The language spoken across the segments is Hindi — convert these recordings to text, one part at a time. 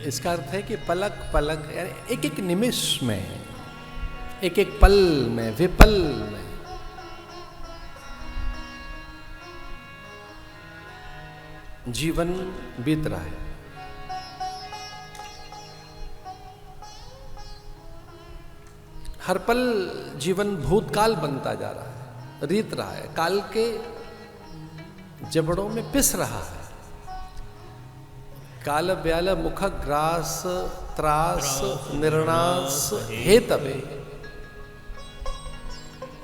इसका अर्थ है कि पलक पलक यानी एक एक निमिष में, एक एक पल में, विपल में जीवन बीत रहा है। हर पल जीवन भूतकाल बनता जा रहा है, रीत रहा है, काल के जबड़ों में पिस रहा है। काल ब्याल मुख ग्रास त्रास निर्णास हेतवे,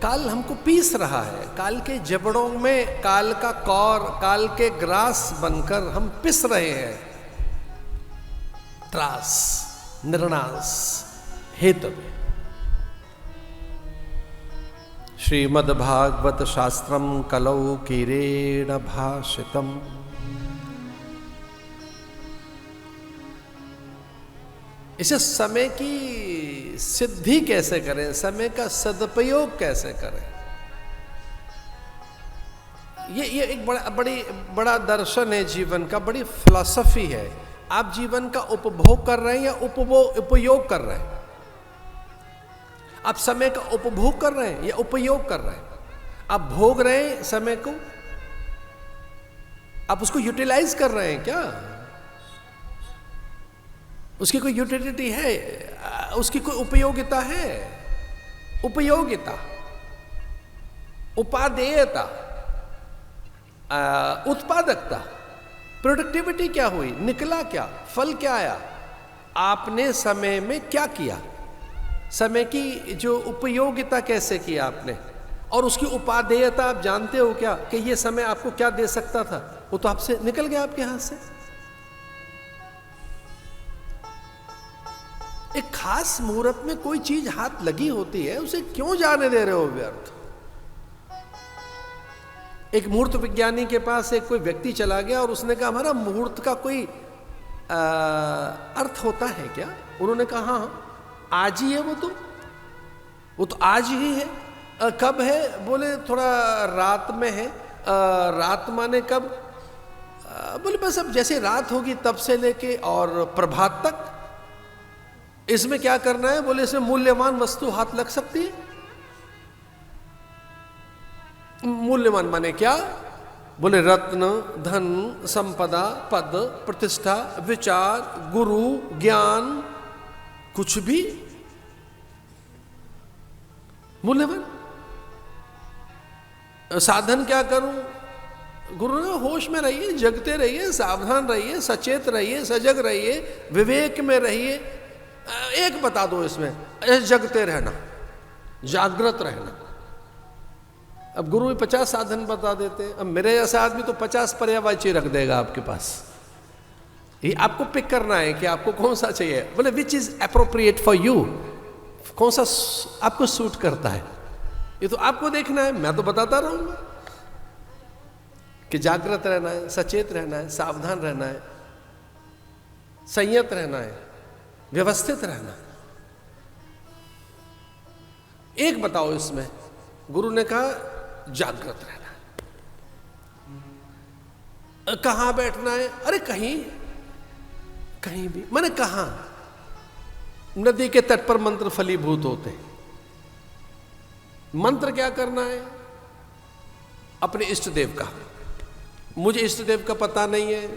काल हमको पीस रहा है, काल के जबड़ों में काल का कौर, काल के ग्रास बनकर हम पिस रहे हैं। त्रास निर्णास हेतवे। श्रीमद्भागवत शास्त्रम कलौ कीरेण भाषितम। इसे समय की सिद्धि कैसे करें, समय का सदुपयोग कैसे करें, ये एक बड़ा दर्शन है जीवन का, बड़ी फिलॉसफी है। आप जीवन का उपभोग कर रहे हैं या उपयोग कर रहे हैं? आप समय का उपभोग कर रहे हैं या उपयोग कर रहे हैं? आप भोग रहे हैं समय को, आप उसको यूटिलाइज कर रहे हैं क्या? उसकी कोई यूटिलिटी है, उसकी कोई उपयोगिता है? उपयोगिता, उपादेयता, उत्पादकता, प्रोडक्टिविटी क्या हुई, निकला क्या, फल क्या आया? आपने समय में क्या किया, समय की जो उपयोगिता कैसे किया आपने, और उसकी उपादेयता आप जानते हो क्या कि ये समय आपको क्या दे सकता था? वो तो आपसे निकल गया आपके हाथ से। एक खास मुहूर्त में कोई चीज हाथ लगी होती है, उसे क्यों जाने दे रहे हो व्यर्थ? एक मुहूर्त विज्ञानी के पास एक कोई व्यक्ति चला गया और उसने कहा हमारा मुहूर्त का कोई अर्थ होता है क्या? उन्होंने कहा हाँ, आज ही है वो तो आज ही है। कब है? बोले थोड़ा रात में है। रात माने कब? बोले बस अब जैसे रात होगी तब से लेके और प्रभात तक। इसमें क्या करना है? बोले इसमें मूल्यवान वस्तु हाथ लग सकती है। मूल्यवान माने क्या? बोले रत्न, धन, संपदा, पद, प्रतिष्ठा, विचार, गुरु, ज्ञान, कुछ भी मूल्यवान। साधन क्या करूं? गुरु ने होश में रहिए, जगते रहिए, सावधान रहिए, सचेत रहिए, सजग रहिए, विवेक में रहिए। एक बता दो इसमें, जगते रहना, जागृत रहना। अब गुरु भी 50 साधन बता देते हैं। अब मेरे जैसा आदमी तो 50 पर्यायवाची रख देगा आपके पास। ये आपको पिक करना है कि आपको कौन सा चाहिए। बोले which is appropriate for you, कौन सा आपको सूट करता है, ये तो आपको देखना है। मैं तो बताता रहूंगा कि जागृत रहना है, सचेत रहना है, सावधान रहना है, संयत रहना है, व्यवस्थित रहना। एक बताओ इसमें। गुरु ने कहा जागृत रहना है। कहां बैठना है? अरे कहीं कहीं भी। मैंने कहा नदी के तट पर मंत्र फलीभूत होते हैं। मंत्र क्या करना है? अपने इष्ट देव का। मुझे इष्ट देव का पता नहीं है।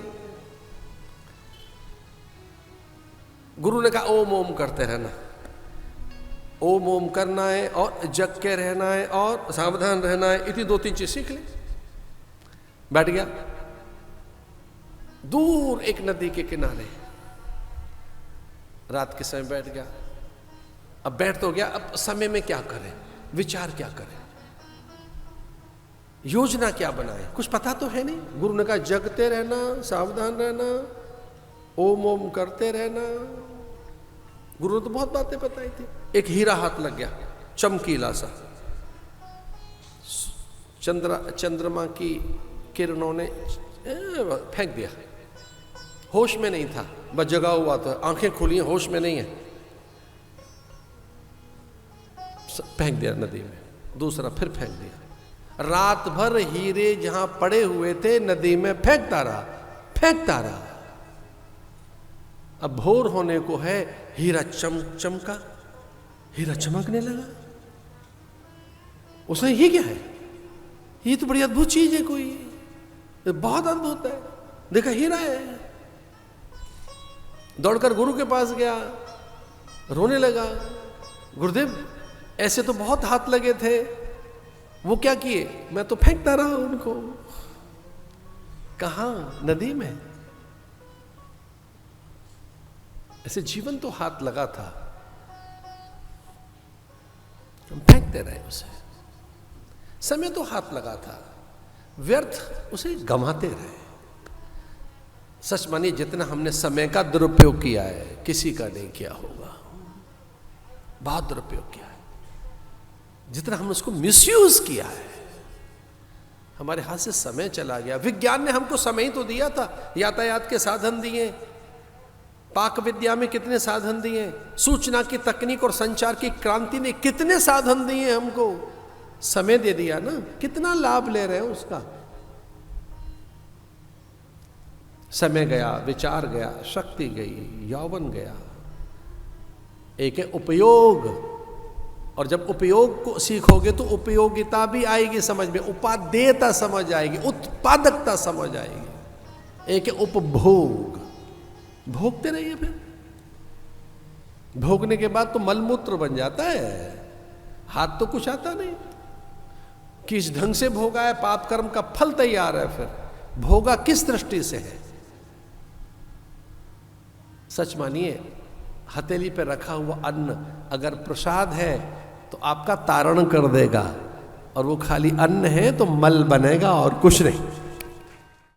गुरु ने कहा ओम ओम करते रहना। ओम ओम करना है और जग के रहना है और सावधान रहना है। इतनी 2-3 चीज सीख ले। बैठ गया दूर एक नदी के किनारे, रात के समय बैठ गया। अब बैठ तो गया, अब समय में क्या करें, विचार क्या करें, योजना क्या बनाए, कुछ पता तो है नहीं। गुरु ने कहा जगते रहना, सावधान रहना, ओम ओम करते रहना। गुरु ने तो बहुत बातें बताई थी। एक हीरा हाथ लग गया, चमकीला सा। चंद्रमा की किरणों ने फेंक दिया। होश में नहीं था, बस जगा हुआ था, आंखें खुली हैं, होश में नहीं है। फेंक दिया नदी में। दूसरा फिर फेंक दिया। रात भर हीरे जहां पड़े हुए थे नदी में फेंकता रहा, फेंकता रहा। अब भोर होने को है, हीरा चमका, हीरा चमकने लगा। उसने ये क्या है, ये तो बड़ी अद्भुत चीज है, कोई बहुत अद्भुत है, देखा हीरा है। दौड़कर गुरु के पास गया, रोने लगा, गुरुदेव ऐसे तो बहुत हाथ लगे थे, वो क्या किए, मैं तो फेंकता रहा उनको। कहां, नदी में। ऐसे जीवन तो हाथ लगा था, हम फेंकते रहे उसे। समय तो हाथ लगा था, व्यर्थ उसे गंवाते रहे। सच मानिए, जितना हमने समय का दुरुपयोग किया है किसी का नहीं किया होगा, बहुत दुरुपयोग किया है। जितना हमने उसको मिसयूज किया है, हमारे हाथ से समय चला गया। विज्ञान ने हमको समय ही तो दिया था, यातायात के साधन दिए, पाक विद्या में कितने साधन दिए, सूचना की तकनीक और संचार की क्रांति ने कितने साधन दिए हमको, समय दे दिया ना, कितना लाभ ले रहे हैं उसका। समय गया, विचार गया, शक्ति गई, यौवन गया। एक है उपयोग, और जब उपयोग को सीखोगे तो उपयोगिता भी आएगी समझ में, उपादेयता समझ आएगी, उत्पादकता समझ आएगी। एक है उपभोग, भोगते रहिए, फिर भोगने के बाद तो मलमूत्र बन जाता है, हाथ तो कुछ आता नहीं। किस ढंग से भोगा है, पाप कर्म का फल तैयार है, फिर भोगा किस दृष्टि से है। सच मानिए, हथेली पे रखा हुआ अन्न अगर प्रसाद है तो आपका तारण कर देगा, और वो खाली अन्न है तो मल बनेगा और कुछ नहीं।